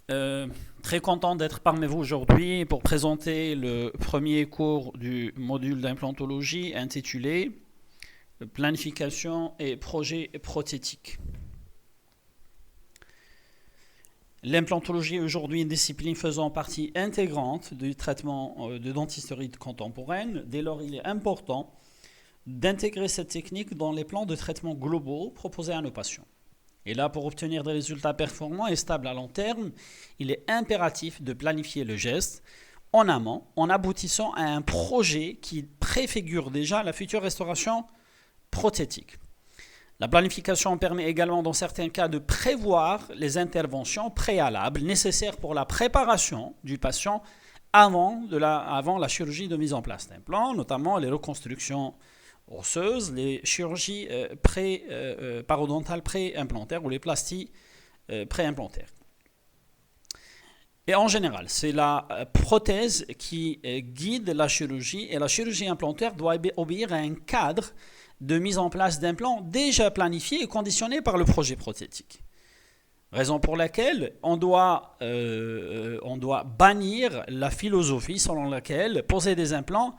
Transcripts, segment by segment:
Très content d'être parmi vous aujourd'hui pour présenter le premier cours du module d'implantologie intitulé Planification et projets prothétiques. L'implantologie est aujourd'hui une discipline faisant partie intégrante du traitement de dentisterie contemporaine. Dès lors, il est important d'intégrer cette technique dans les plans de traitement globaux proposés à nos patients. Et là, pour obtenir des résultats performants et stables à long terme, il est impératif de planifier le geste en amont, en aboutissant à un projet qui préfigure déjà la future restauration prothétique. La planification permet également, dans certains cas, de prévoir les interventions préalables nécessaires pour la préparation du patient avant la chirurgie de mise en place d'implants, notamment les reconstructions osseuses, les chirurgies parodontales pré-implantaires ou les plasties pré-implantaires. Et en général, c'est la prothèse qui guide la chirurgie et la chirurgie implantaire doit obéir à un cadre de mise en place d'implants déjà planifié et conditionné par le projet prothétique. Raison pour laquelle on doit bannir la philosophie selon laquelle poser des implants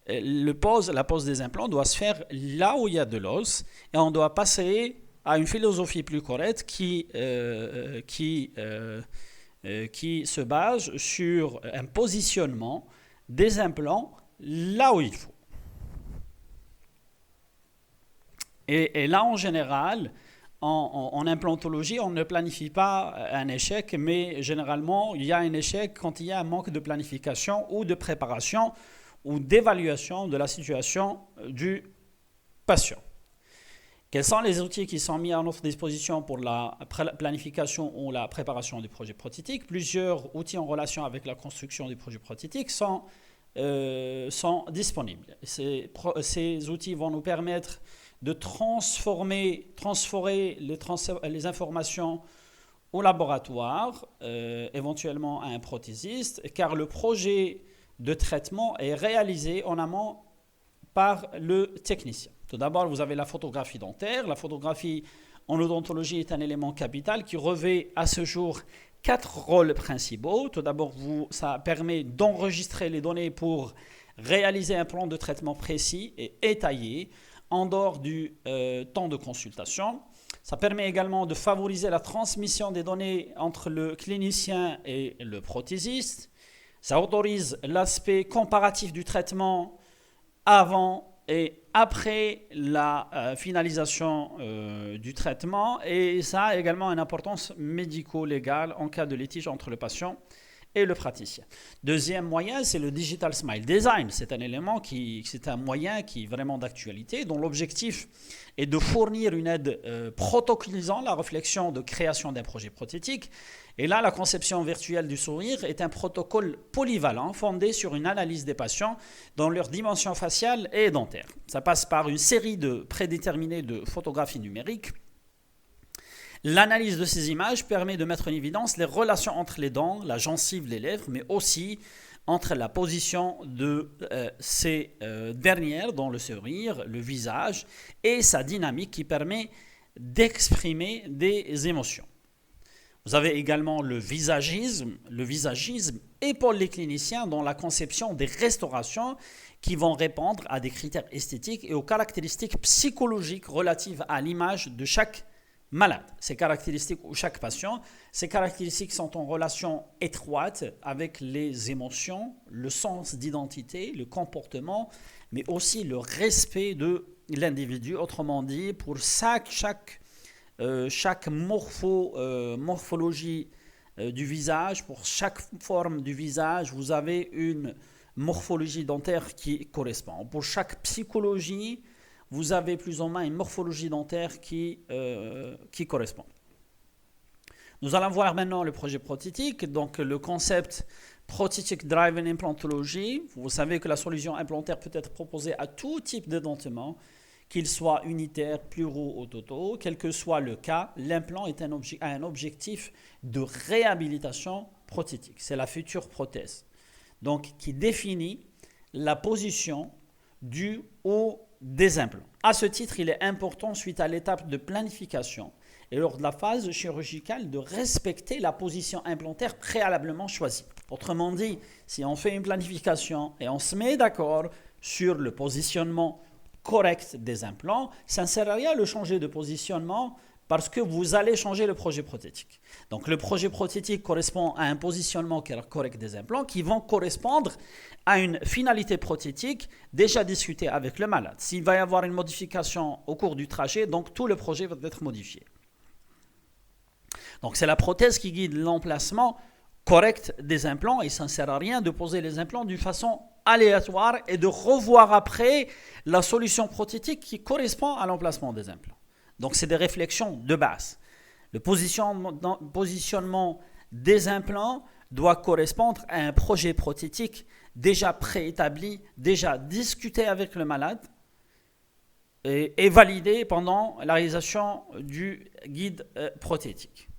la pose des implants doit se faire là où il y a de l'os et on doit passer à une philosophie plus correcte qui se base sur un positionnement des implants là où il faut. Et là, en général, en implantologie, on ne planifie pas un échec, mais généralement, il y a un échec quand il y a un manque de planification ou de préparation ou d'évaluation de la situation du patient. Quels sont les outils qui sont mis à notre disposition pour la planification ou la préparation du projet prothétique? Plusieurs outils en relation avec la construction du projet prothétique sont disponibles. Ces outils vont nous permettre de transférer les informations au laboratoire, éventuellement à un prothésiste, car le projet de traitement est réalisé en amont par le technicien. Tout d'abord, vous avez la photographie dentaire. La photographie en odontologie est un élément capital qui revêt à ce jour 4 rôles principaux. Tout d'abord, ça permet d'enregistrer les données pour réaliser un plan de traitement précis et étayé en dehors du temps de consultation. Ça permet également de favoriser la transmission des données entre le clinicien et le prothésiste. Ça autorise l'aspect comparatif du traitement avant et après la finalisation du traitement, et ça a également une importance médico-légale en cas de litige entre le patient et le praticien. Deuxième moyen, c'est le Digital Smile Design. C'est un moyen qui est vraiment d'actualité, dont l'objectif est de fournir une aide protocolisant la réflexion de création d'un projet prothétique. Et là, la conception virtuelle du sourire est un protocole polyvalent fondé sur une analyse des patients dans leurs dimensions faciales et dentaires. Ça passe par une série prédéterminée de photographies numériques. L'analyse de ces images permet de mettre en évidence les relations entre les dents, la gencive, les lèvres, mais aussi entre la position de ces dernières dans le sourire, le visage, et sa dynamique qui permet d'exprimer des émotions. Vous avez également le visagisme. Le visagisme épaule les cliniciens dans la conception des restaurations qui vont répondre à des critères esthétiques et aux caractéristiques psychologiques relatives à l'image de chaque malade. Ces caractéristiques ou chaque patient, ces caractéristiques sont en relation étroite avec les émotions, le sens d'identité, le comportement, mais aussi le respect de l'individu. Autrement dit, pour chaque morphologie du visage, pour chaque forme du visage, vous avez une morphologie dentaire qui correspond. Pour chaque psychologie, vous avez plus ou moins une morphologie dentaire qui correspond. Nous allons voir maintenant le projet prothétique, donc le concept Prosthetic Driven Implantology. Vous savez que la solution implantaire peut être proposée à tout type de dentement, qu'il soit unitaire, pluraux ou totaux. Quel que soit le cas, l'implant a un objectif de réhabilitation prothétique. C'est la future prothèse, donc qui définit la position du haut des implants. À ce titre, il est important, suite à l'étape de planification et lors de la phase chirurgicale de respecter la position implantaire préalablement choisie. Autrement dit, si on fait une planification et on se met d'accord sur le positionnement correct des implants, ça ne sert à rien de changer de positionnement parce que vous allez changer le projet prothétique. Donc le projet prothétique correspond à un positionnement correct des implants qui vont correspondre à une finalité prothétique déjà discutée avec le malade. S'il va y avoir une modification au cours du trajet, donc tout le projet va être modifié. Donc c'est la prothèse qui guide l'emplacement correct des implants et ça ne sert à rien de poser les implants d'une façon aléatoire et de revoir après la solution prothétique qui correspond à l'emplacement des implants. Donc c'est des réflexions de base. Le positionnement des implants doit correspondre à un projet prothétique déjà préétabli, déjà discuté avec le malade et validé pendant la réalisation du guide prothétique.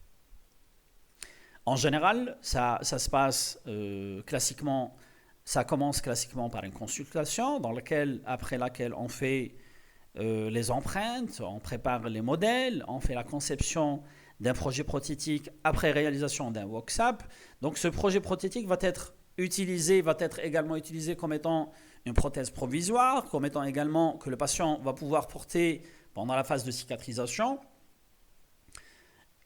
En général, ça se passe classiquement, ça commence classiquement par une consultation après laquelle on fait les empreintes, on prépare les modèles, on fait la conception d'un projet prothétique après réalisation d'un workshop. Donc ce projet prothétique va être également utilisé comme étant une prothèse provisoire, comme étant également que le patient va pouvoir porter pendant la phase de cicatrisation.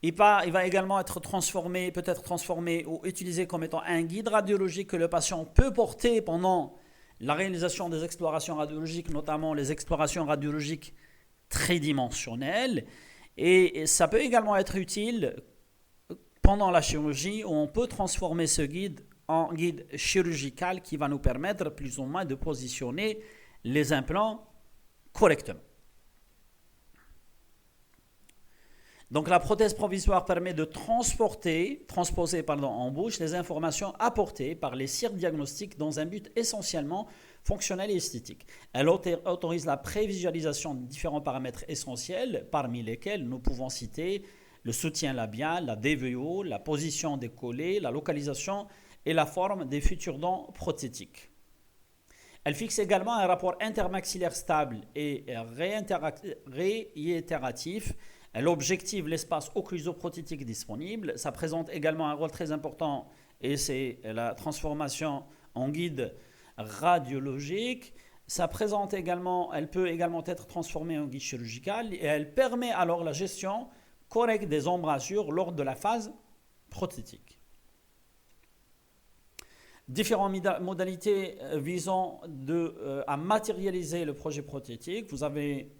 Il va également peut être transformé ou utilisé comme étant un guide radiologique que le patient peut porter pendant la réalisation des explorations radiologiques, notamment les explorations radiologiques tridimensionnelles. Et ça peut également être utile pendant la chirurgie où on peut transformer ce guide en guide chirurgical qui va nous permettre plus ou moins de positionner les implants correctement. Donc la prothèse provisoire permet de transposer en bouche les informations apportées par les cires diagnostiques dans un but essentiellement fonctionnel et esthétique. Elle autorise la prévisualisation de différents paramètres essentiels, parmi lesquels nous pouvons citer le soutien labial, la DVO, la position des collets, la localisation et la forme des futures dents prothétiques. Elle fixe également un rapport intermaxillaire stable et réitératif. Elle objective l'espace occlusoprothétique disponible. Ça présente également un rôle très important et c'est la transformation en guide radiologique. Elle peut également être transformée en guide chirurgical et elle permet alors la gestion correcte des embrasures lors de la phase prothétique. Différentes modalités visant à matérialiser le projet prothétique. Vous avez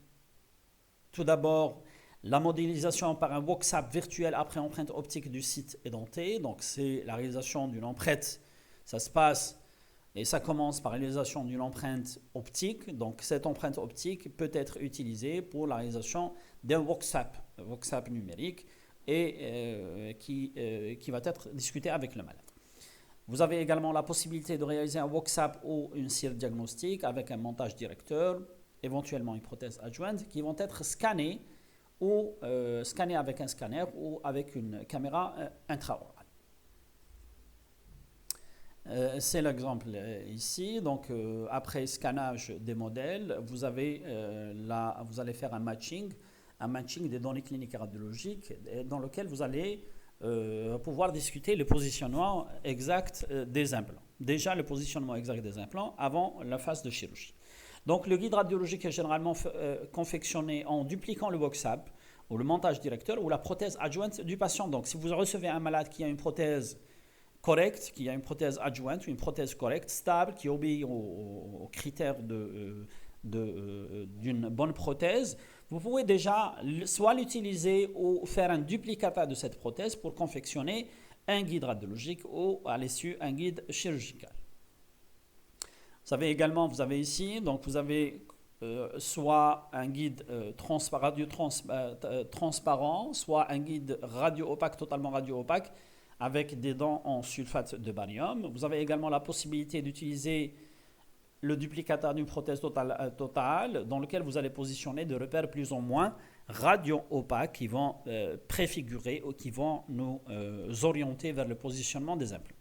tout d'abord la modélisation par un workshop virtuel après empreinte optique du site édenté. Donc c'est la réalisation d'une empreinte. Ça se passe et ça commence par la réalisation d'une empreinte optique. Donc cette empreinte optique peut être utilisée pour la réalisation d'un workshop numérique et qui va être discuté avec le malade. Vous avez également la possibilité de réaliser un workshop ou une cire diagnostique avec un montage directeur, éventuellement une prothèse adjointe, qui vont être scannés ou scannés avec un scanner ou avec une caméra intraorale. C'est l'exemple ici. Donc, après scannage des modèles, vous allez faire un matching des données cliniques et radiologiques dans lequel vous allez pouvoir discuter le positionnement exact des implants. Déjà, le positionnement exact des implants avant la phase de chirurgie. Donc, le guide radiologique est généralement confectionné en dupliquant le workshop ou le montage directeur ou la prothèse adjointe du patient. Donc, si vous recevez un malade qui a une prothèse correcte, qui a une prothèse adjointe, une prothèse correcte, stable, qui obéit aux critères d'une bonne prothèse, vous pouvez déjà soit l'utiliser ou faire un duplicata de cette prothèse pour confectionner un guide radiologique ou à l'issue un guide chirurgical. Vous avez ici, donc vous avez soit un guide transparent, soit un guide radio-opaque, totalement radio-opaque, avec des dents en sulfate de barium. Vous avez également la possibilité d'utiliser le duplicata d'une prothèse totale dans lequel vous allez positionner des repères plus ou moins radio-opaques qui vont préfigurer ou qui vont nous orienter vers le positionnement des implants.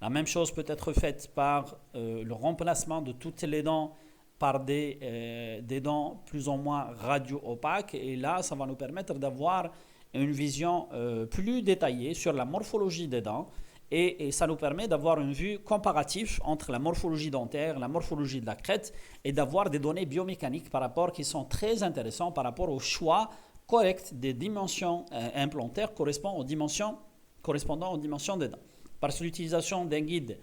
La même chose peut être faite par le remplacement de toutes les dents par des dents plus ou moins radio-opaques. Et là, ça va nous permettre d'avoir une vision plus détaillée sur la morphologie des dents et ça nous permet d'avoir une vue comparative entre la morphologie dentaire, la morphologie de la crête et d'avoir des données biomécaniques qui sont très intéressantes par rapport au choix correct des dimensions implantaires correspondant aux dimensions des dents. Parce que l'utilisation d'un guide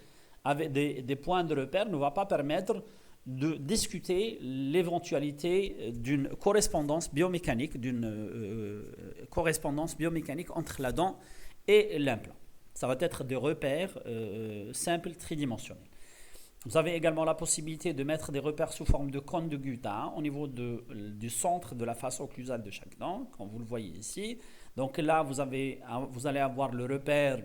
avec des points de repère ne va pas permettre de discuter l'éventualité d'une correspondance biomécanique, entre la dent et l'implant. Ça va être des repères simples tridimensionnels. Vous avez également la possibilité de mettre des repères sous forme de cône de Gutta au niveau du centre de la face occlusale de chaque dent, comme vous le voyez ici. Donc là, vous allez avoir le repère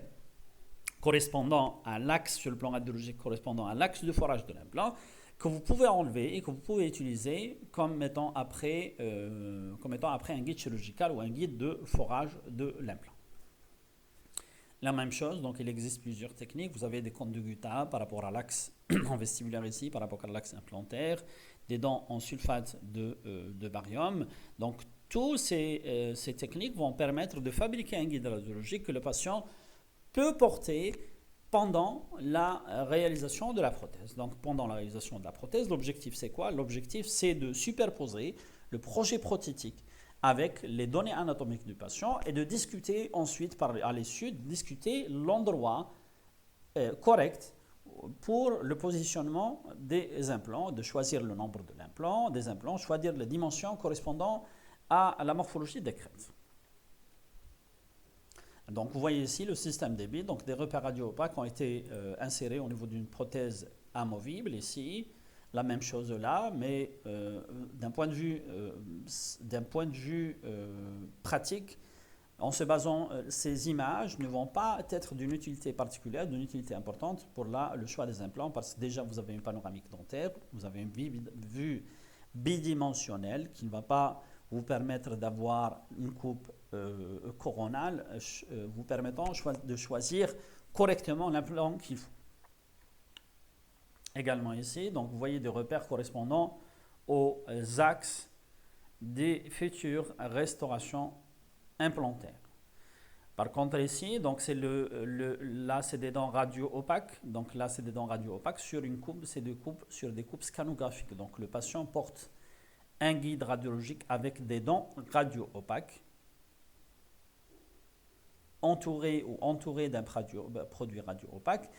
correspondant à l'axe sur le plan radiologique, correspondant à l'axe de forage de l'implant, que vous pouvez enlever et que vous pouvez utiliser comme étant après un guide chirurgical ou un guide de forage de l'implant. La même chose, donc il existe plusieurs techniques. Vous avez des cônes de Gutta par rapport à l'axe en vestibulaire ici, par rapport à l'axe implantaire, des dents en sulfate de barium. Donc, toutes ces techniques vont permettre de fabriquer un guide radiologique que le patient peut porter pendant la réalisation de la prothèse. Donc, pendant la réalisation de la prothèse, l'objectif c'est quoi? L'objectif c'est de superposer le projet prothétique avec les données anatomiques du patient et de discuter ensuite, à l'issue, discuter l'endroit correct pour le positionnement des implants, de choisir le nombre des implants, choisir les dimensions correspondant à la morphologie des crêtes. Donc vous voyez ici le système des bits, donc des repères radio-opaques ont été insérés au niveau d'une prothèse amovible ici, la même chose là, mais d'un point de vue pratique, en se basant, ces images ne vont pas être d'une utilité particulière, d'une utilité importante pour le choix des implants, parce que déjà vous avez une panoramique dentaire, vous avez une vue bidimensionnelle qui ne va pas vous permettre d'avoir une coupe coronale, vous permettant de choisir correctement l'implant qu'il faut. Également ici, donc vous voyez des repères correspondant aux axes des futures restaurations implantaires. Par contre ici, donc là c'est des dents radio-opaques, donc là c'est des dents radio-opaques sur une coupe, sur des coupes scanographiques. Donc le patient porte un guide radiologique avec des dents radio-opaques entouré d'un produit radio-opaque.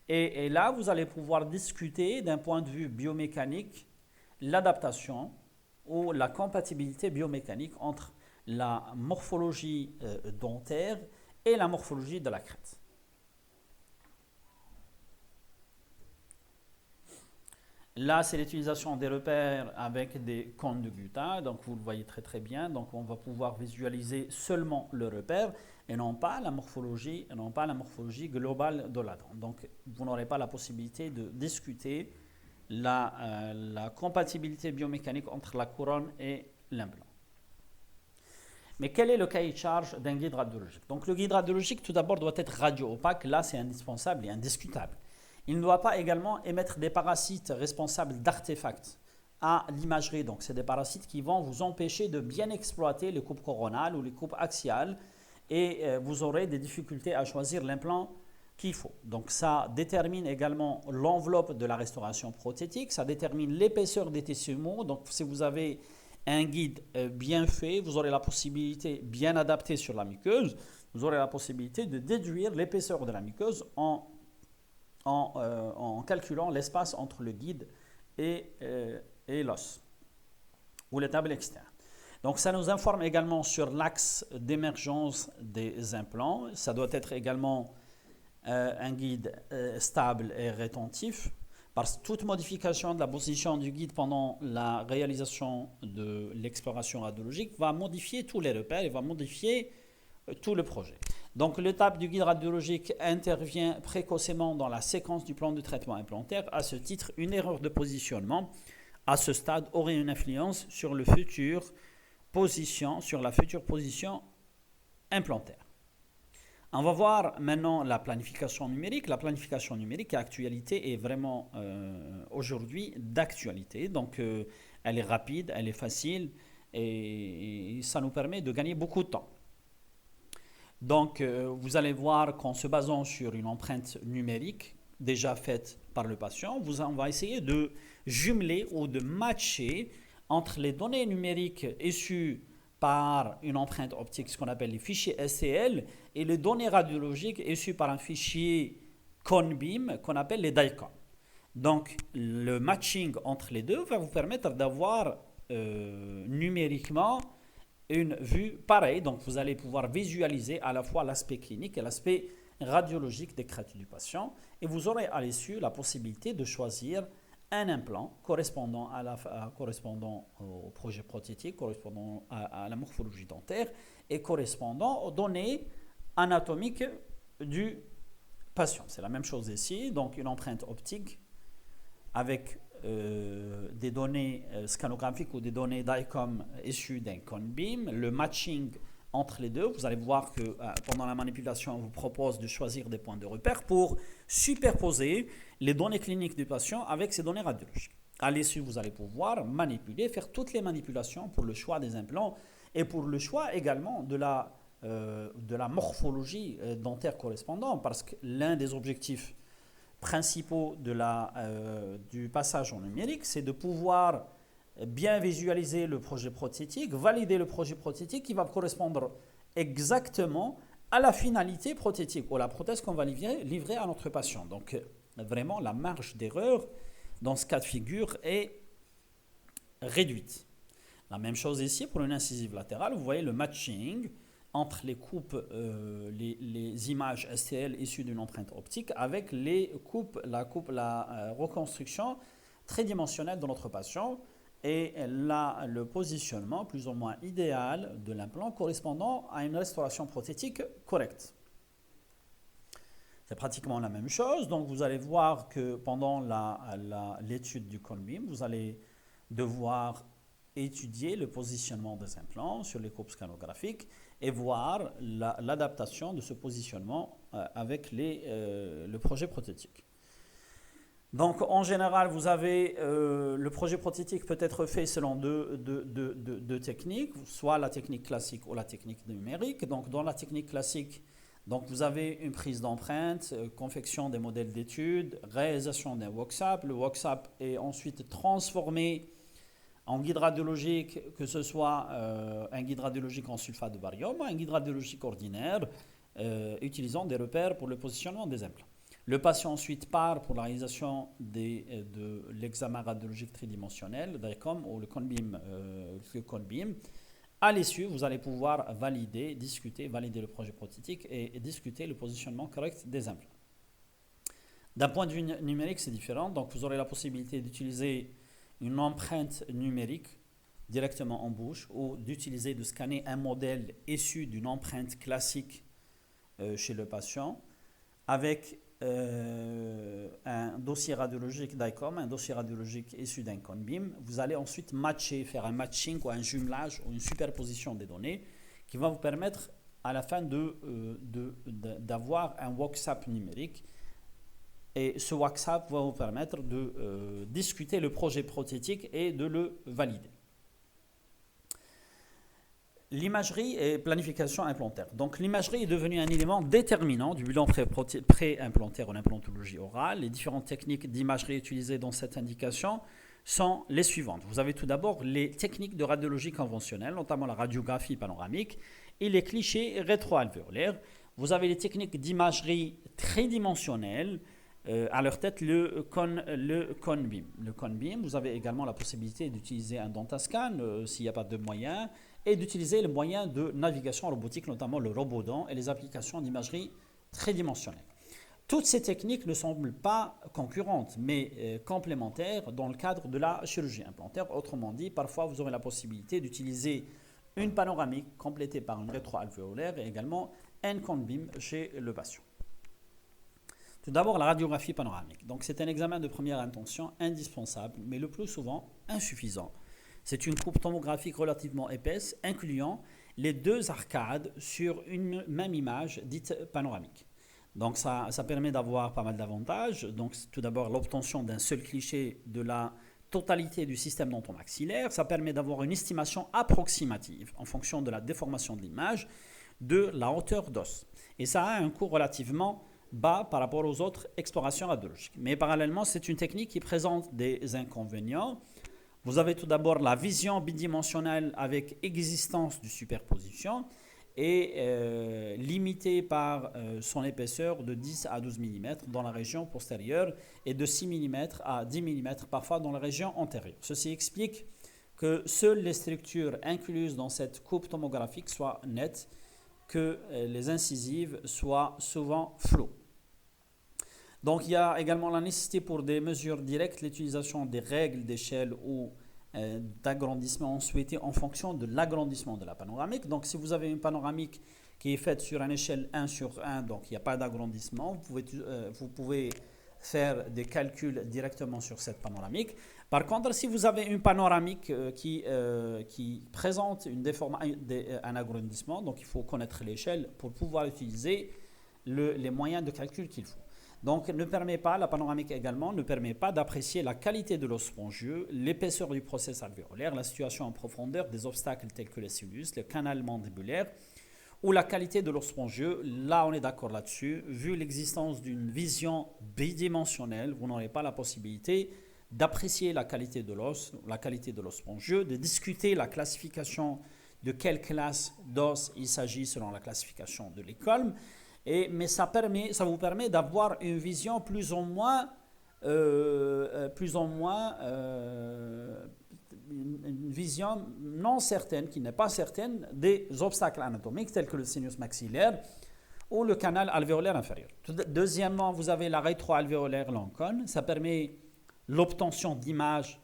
Et là, vous allez pouvoir discuter d'un point de vue biomécanique l'adaptation ou la compatibilité biomécanique entre la morphologie dentaire et la morphologie de la crête. Là, c'est l'utilisation des repères avec des cônes de Gutta. Donc, vous le voyez très très bien. Donc, on va pouvoir visualiser seulement le repère et non pas la morphologie globale de la dent. Donc, vous n'aurez pas la possibilité de discuter la compatibilité biomécanique entre la couronne et l'implant. Mais quel est le cahier de charge d'un guide radiologique? Donc, le guide radiologique, tout d'abord, doit être radio-opaque. Là, c'est indispensable et indiscutable. Il ne doit pas également émettre des parasites responsables d'artefacts à l'imagerie. Donc, c'est des parasites qui vont vous empêcher de bien exploiter les coupes coronales ou les coupes axiales et vous aurez des difficultés à choisir l'implant qu'il faut. Donc, ça détermine également l'enveloppe de la restauration prothétique, ça détermine l'épaisseur des tissus mous. Donc, si vous avez un guide bien fait, vous aurez la possibilité, bien adapté sur la muqueuse, vous aurez la possibilité de déduire l'épaisseur de la muqueuse en calculant l'espace entre le guide et l'os ou les tables externes. Donc ça nous informe également sur l'axe d'émergence des implants. Ça doit être également un guide stable et rétentif, parce que toute modification de la position du guide pendant la réalisation de l'exploration radiologique va modifier tous les repères et va modifier tout le projet. Donc l'étape du guide radiologique intervient précocement dans la séquence du plan de traitement implantaire. À ce titre, une erreur de positionnement à ce stade aurait une influence sur la future position implantaire. On va voir maintenant la planification numérique. La planification numérique est vraiment aujourd'hui d'actualité. Donc elle est rapide, elle est facile et ça nous permet de gagner beaucoup de temps. Donc, vous allez voir qu'en se basant sur une empreinte numérique déjà faite par le patient, on va essayer de jumeler ou de matcher entre les données numériques issues par une empreinte optique, ce qu'on appelle les fichiers STL, et les données radiologiques issues par un fichier ConBeam qu'on appelle les DICOM. Donc, le matching entre les deux va vous permettre d'avoir numériquement une vue pareille. Donc, vous allez pouvoir visualiser à la fois l'aspect clinique et l'aspect radiologique des crêtes du patient. Et vous aurez à l'issue la possibilité de choisir un implant correspondant, correspondant au projet prothétique, correspondant à la morphologie dentaire et correspondant aux données anatomiques du patient. C'est la même chose ici. Donc, une empreinte optique avec des données scanographiques ou des données DICOM issues d'un ConBeam, le matching entre les deux. Vous allez voir que pendant la manipulation, on vous propose de choisir des points de repère pour superposer les données cliniques du patient avec ces données radiologiques. À l'issue, vous allez pouvoir manipuler, faire toutes les manipulations pour le choix des implants et pour le choix également de la morphologie dentaire correspondante, parce que l'un des objectifs principaux du passage en numérique, c'est de pouvoir bien visualiser le projet prothétique, valider le projet prothétique qui va correspondre exactement à la finalité prothétique ou la prothèse qu'on va livrer à notre patient. Donc, vraiment, la marge d'erreur dans ce cas de figure est réduite. La même chose ici pour une incisive latérale. Vous voyez le matching entre les coupes, les images STL issues d'une empreinte optique avec la reconstruction tridimensionnelle de notre patient et là, le positionnement plus ou moins idéal de l'implant correspondant à une restauration prothétique correcte. C'est pratiquement la même chose. Donc, vous allez voir que pendant l'étude du ConBeam, vous allez devoir étudier le positionnement des implants sur les coupes scanographiques et voir l'adaptation de ce positionnement avec le projet prothétique. Donc, en général, vous avez le projet prothétique peut être fait selon deux techniques, soit la technique classique ou la technique numérique. Donc, dans la technique classique, vous avez une prise d'empreinte, confection des modèles d'études, réalisation d'un WOX-UP. Le WOX-UP est ensuite transformé en guide radiologique, que ce soit un guide radiologique en sulfate de barium ou un guide radiologique ordinaire, utilisant des repères pour le positionnement des implants. Le patient ensuite part pour la réalisation de l'examen radiologique tridimensionnel, DICOM ou le ConBeam. À l'issue, vous allez pouvoir valider le projet prothétique et discuter le positionnement correct des implants. D'un point de vue numérique, c'est différent. Donc, vous aurez la possibilité d'utiliser une empreinte numérique directement en bouche ou de scanner un modèle issu d'une empreinte classique chez le patient avec un dossier radiologique DICOM, un dossier radiologique issu d'un ConBeam. Vous allez ensuite faire un matching ou un jumelage ou une superposition des données qui va vous permettre à la fin d'avoir un WOX-UP numérique. Et ce WOX-UP va vous permettre de discuter le projet prothétique et de le valider. L'imagerie et planification implantaire. Donc, l'imagerie est devenue un élément déterminant du bilan pré-implantaire en implantologie orale. Les différentes techniques d'imagerie utilisées dans cette indication sont les suivantes. Vous avez tout d'abord les techniques de radiologie conventionnelle, notamment la radiographie panoramique et les clichés rétroalvéolaires. Vous avez les techniques d'imagerie tridimensionnelle, à leur tête le ConBeam. Le ConBeam, vous avez également la possibilité d'utiliser un Dentascan s'il n'y a pas de moyens et d'utiliser les moyens de navigation robotique, notamment le RoboDent et les applications d'imagerie tridimensionnelle. Toutes ces techniques ne semblent pas concurrentes, mais complémentaires dans le cadre de la chirurgie implantaire. Autrement dit, parfois vous aurez la possibilité d'utiliser une panoramique complétée par une rétroalvéolaire et également un ConBeam chez le patient. Tout d'abord, la radiographie panoramique. Donc, c'est un examen de première intention indispensable, mais le plus souvent insuffisant. C'est une coupe tomographique relativement épaisse, incluant les deux arcades sur une même image dite panoramique. Donc, ça permet d'avoir pas mal d'avantages. Donc, tout d'abord, l'obtention d'un seul cliché de la totalité du système dentomaxillaire. Ça permet d'avoir une estimation approximative en fonction de la déformation de l'image de la hauteur d'os. Et ça a un coût relativement bas par rapport aux autres explorations radiologiques. Mais parallèlement, c'est une technique qui présente des inconvénients. Vous avez tout d'abord la vision bidimensionnelle avec existence de superposition et limitée par son épaisseur de 10 à 12 mm dans la région postérieure et de 6 mm à 10 mm parfois dans la région antérieure. Ceci explique que seules les structures incluses dans cette coupe tomographique soient nettes, que les incisives soient souvent floues. Donc il y a également la nécessité pour des mesures directes l'utilisation des règles d'échelle ou d'agrandissement souhaité en fonction de l'agrandissement de la panoramique. Donc si vous avez une panoramique qui est faite sur une échelle 1 sur 1, donc il n'y a pas d'agrandissement, vous pouvez faire des calculs directement sur cette panoramique. Par contre, si vous avez une panoramique qui présente un agrandissement, donc il faut connaître l'échelle pour pouvoir utiliser les moyens de calcul qu'il faut. Donc, la panoramique également ne permet pas d'apprécier la qualité de l'os spongieux, l'épaisseur du processus alvéolaire, la situation en profondeur des obstacles tels que les sinus, le canal mandibulaire ou la qualité de l'os spongieux. Là, on est d'accord là-dessus. Vu l'existence d'une vision bidimensionnelle, vous n'aurez pas la possibilité d'apprécier la qualité de l'os spongieux, de discuter la classification de quelle classe d'os il s'agit selon la classification de l'école. Mais ça vous permet d'avoir une vision plus ou moins une vision non certaine, qui n'est pas certaine, des obstacles anatomiques tels que le sinus maxillaire ou le canal alvéolaire inférieur. Deuxièmement, vous avez la rétroalvéolaire Lancôme. Ça permet l'obtention d'images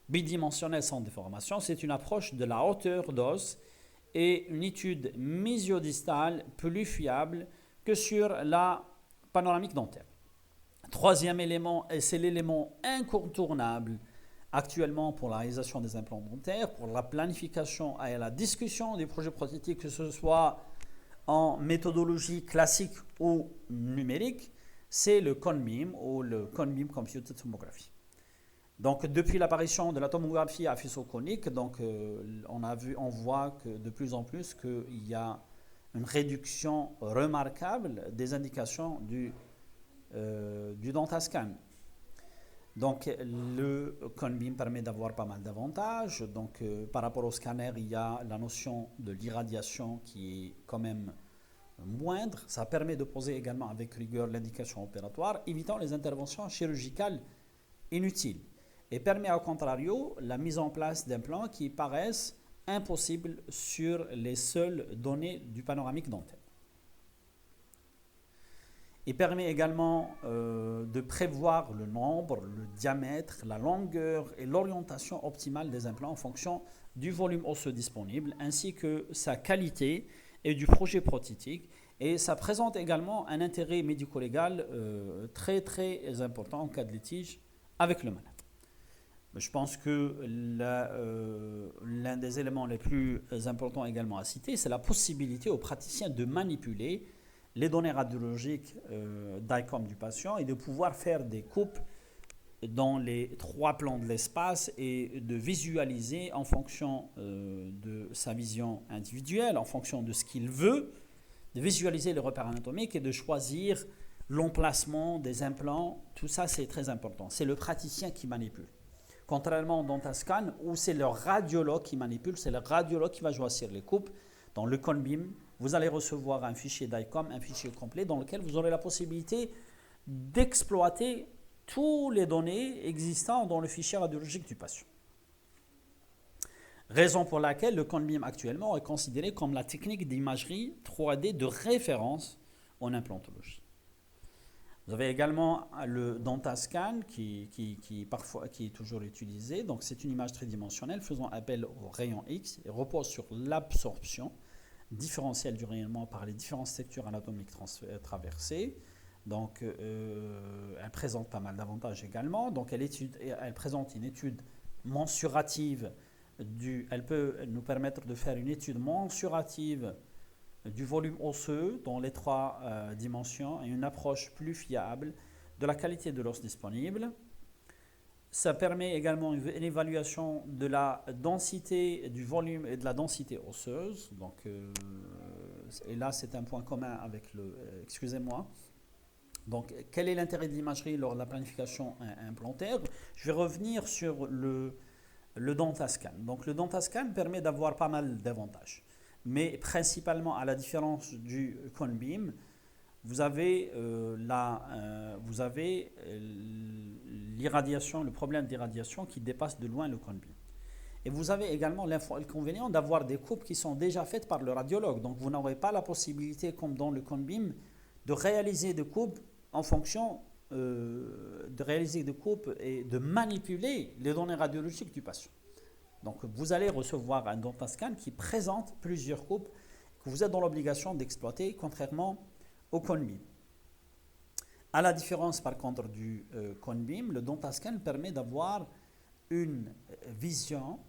bidimensionnelles sans déformation. C'est une approche de la hauteur d'os et une étude mésio-distale plus fiable que sur la panoramique dentaire. Troisième élément, et c'est l'élément incontournable actuellement pour la réalisation des implants dentaires, pour la planification et la discussion des projets prothétiques, que ce soit en méthodologie classique ou numérique, c'est le CONBEAM ou le CONBEAM Computed Tomography. Donc, depuis l'apparition de la tomographie à faisceau conique, on voit que de plus en plus qu'il y a une réduction remarquable des indications du Dentascan. Donc, le CONBEAM permet d'avoir pas mal d'avantages. Donc, par rapport au scanner, il y a la notion de l'irradiation qui est quand même moindre. Ça permet de poser également avec rigueur l'indication opératoire, évitant les interventions chirurgicales inutiles. Et permet au contrario la mise en place d'implants qui paraissent impossibles sur les seules données du panoramique dentaire. Il permet également de prévoir le nombre, le diamètre, la longueur et l'orientation optimale des implants en fonction du volume osseux disponible, ainsi que sa qualité et du projet prothétique. Et ça présente également un intérêt médico-légal très très important en cas de litige avec le malade. Je pense que l'un des éléments les plus importants également à citer, c'est la possibilité aux praticiens de manipuler les données radiologiques d'ICOM du patient et de pouvoir faire des coupes dans les 3 plans de l'espace et de visualiser en fonction de sa vision individuelle, en fonction de ce qu'il veut, de visualiser les repères anatomiques et de choisir l'emplacement des implants. Tout ça, c'est très important. C'est le praticien qui manipule. Contrairement au Dentascan, où c'est le radiologue qui manipule, c'est le radiologue qui va choisir les coupes. Dans le CONBEAM, vous allez recevoir un fichier d'ICOM, un fichier complet, dans lequel vous aurez la possibilité d'exploiter toutes les données existantes dans le fichier radiologique du patient. Raison pour laquelle le CONBEAM actuellement est considéré comme la technique d'imagerie 3D de référence en implantologie. Vous avez également le Dentascan qui est toujours utilisé. Donc, c'est une image tridimensionnelle faisant appel au rayon X et repose sur l'absorption différentielle du rayonnement par les différentes structures anatomiques traversées. Donc, elle présente pas mal d'avantages également. Donc, elle présente une étude mensurative. Elle peut nous permettre de faire une étude mensurative du volume osseux dans les 3 dimensions et une approche plus fiable de la qualité de l'os disponible. Ça permet également une évaluation de la densité du volume et de la densité osseuse. Donc, et là c'est un point commun avec le... excusez-moi. Donc, quel est l'intérêt de l'imagerie lors de la planification implantaire? Je vais revenir sur le Dentascan. Donc, le Dentascan permet d'avoir pas mal d'avantages. Mais principalement, à la différence du Conbeam, vous avez l'irradiation, le problème d'irradiation qui dépasse de loin le Conbeam. Et vous avez également l'inconvénient d'avoir des coupes qui sont déjà faites par le radiologue. Donc, vous n'aurez pas la possibilité, comme dans le Conbeam, de réaliser des coupes en fonction et de manipuler les données radiologiques du patient. Donc, vous allez recevoir un Dentascan qui présente plusieurs coupes que vous êtes dans l'obligation d'exploiter, contrairement au Conbeam. À la différence, par contre, du Conbeam, le Dentascan permet d'avoir une vision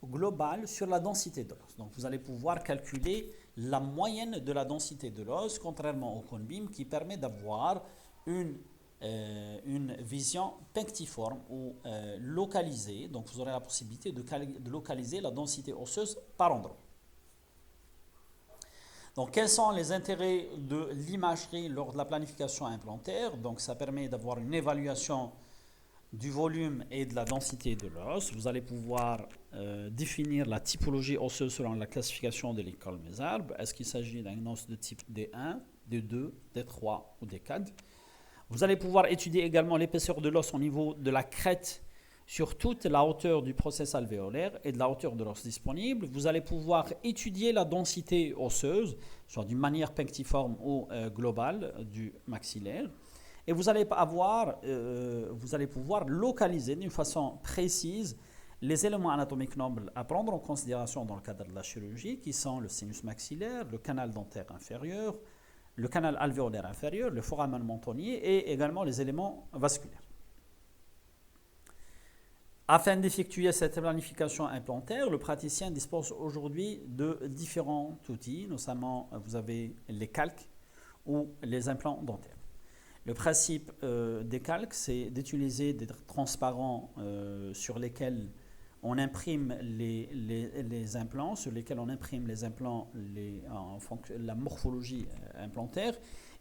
globale sur la densité de l'os. Donc, vous allez pouvoir calculer la moyenne de la densité de l'os, contrairement au Conbeam qui permet d'avoir une vision punctiforme ou localisée. Donc, vous aurez la possibilité de localiser la densité osseuse par endroit. Donc, quels sont les intérêts de l'imagerie lors de la planification implantaire? Donc, ça permet d'avoir une évaluation du volume et de la densité de l'os. Vous allez pouvoir définir la typologie osseuse selon la classification de l'école Mézarbe. Est-ce qu'il s'agit d'un os de type D1, D2, D3 ou D4? Vous allez pouvoir étudier également l'épaisseur de l'os au niveau de la crête sur toute la hauteur du processus alvéolaire et de la hauteur de l'os disponible. Vous allez pouvoir étudier la densité osseuse, soit d'une manière punctiforme ou globale du maxillaire. Et vous allez pouvoir localiser d'une façon précise les éléments anatomiques nobles à prendre en considération dans le cadre de la chirurgie, qui sont le sinus maxillaire, le canal dentaire inférieur, le canal alvéolaire inférieur, le foramen mentonnier et également les éléments vasculaires. Afin d'effectuer cette planification implantaire, le praticien dispose aujourd'hui de différents outils, notamment vous avez les calques ou les implants dentaires. Le principe des calques, c'est d'utiliser des transparents sur lesquels on imprime les implants, la morphologie implantaire.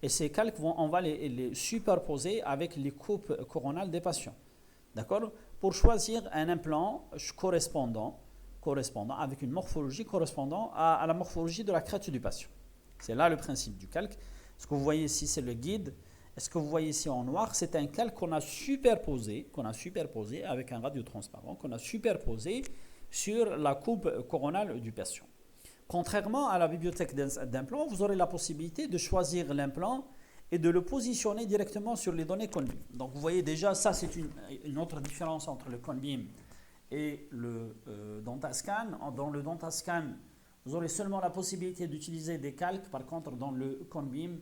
Et ces calques, on va les superposer avec les coupes coronales des patients. D'accord? Pour choisir un implant correspondant avec une morphologie correspondant à la morphologie de la crête du patient. C'est là le principe du calque. Ce que vous voyez ici, c'est le guide. Et ce que vous voyez ici en noir, c'est un calque qu'on a superposé avec un radiotransparent, qu'on a superposé sur la coupe coronale du patient. Contrairement à la bibliothèque d'implants, vous aurez la possibilité de choisir l'implant et de le positionner directement sur les données Conbeam. Donc vous voyez déjà, ça c'est une autre différence entre le Conbeam et le Dentascan. Dans le Dentascan, vous aurez seulement la possibilité d'utiliser des calques. Par contre, dans le Conbeam,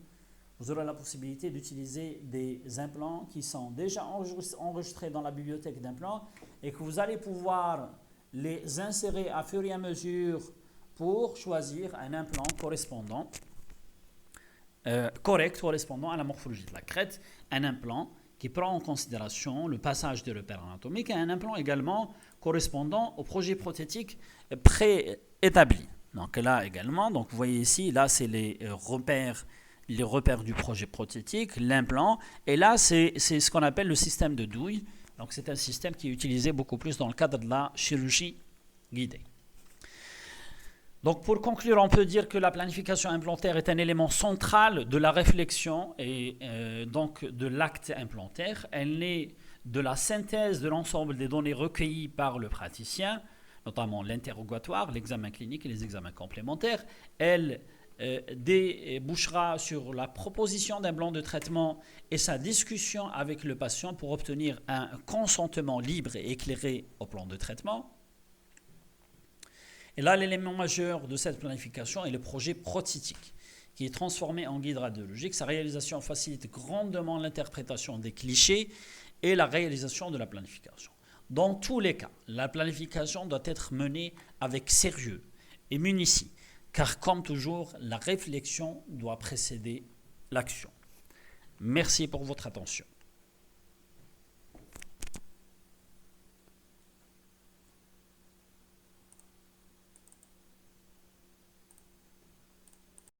vous aurez la possibilité d'utiliser des implants qui sont déjà enregistrés dans la bibliothèque d'implants et que vous allez pouvoir les insérer à fur et à mesure pour choisir un implant correspondant à la morphologie de la crête, un implant qui prend en considération le passage des repères anatomiques et un implant également correspondant au projet prothétique préétabli. Donc là également, donc vous voyez ici, là c'est les repères du projet prothétique, l'implant, et là c'est ce qu'on appelle le système de douille. Donc c'est un système qui est utilisé beaucoup plus dans le cadre de la chirurgie guidée. Donc pour conclure, on peut dire que la planification implantaire est un élément central de la réflexion et donc de l'acte implantaire. Elle naît de la synthèse de l'ensemble des données recueillies par le praticien, notamment l'interrogatoire, l'examen clinique et les examens complémentaires. Elle débouchera sur la proposition d'un plan de traitement et sa discussion avec le patient pour obtenir un consentement libre et éclairé au plan de traitement. Et là, l'élément majeur de cette planification est le projet prothétique, qui est transformé en guide radiologique. Sa réalisation facilite grandement l'interprétation des clichés et la réalisation de la planification. Dans tous les cas, la planification doit être menée avec sérieux et munitie, car comme toujours, la réflexion doit précéder l'action. Merci pour votre attention.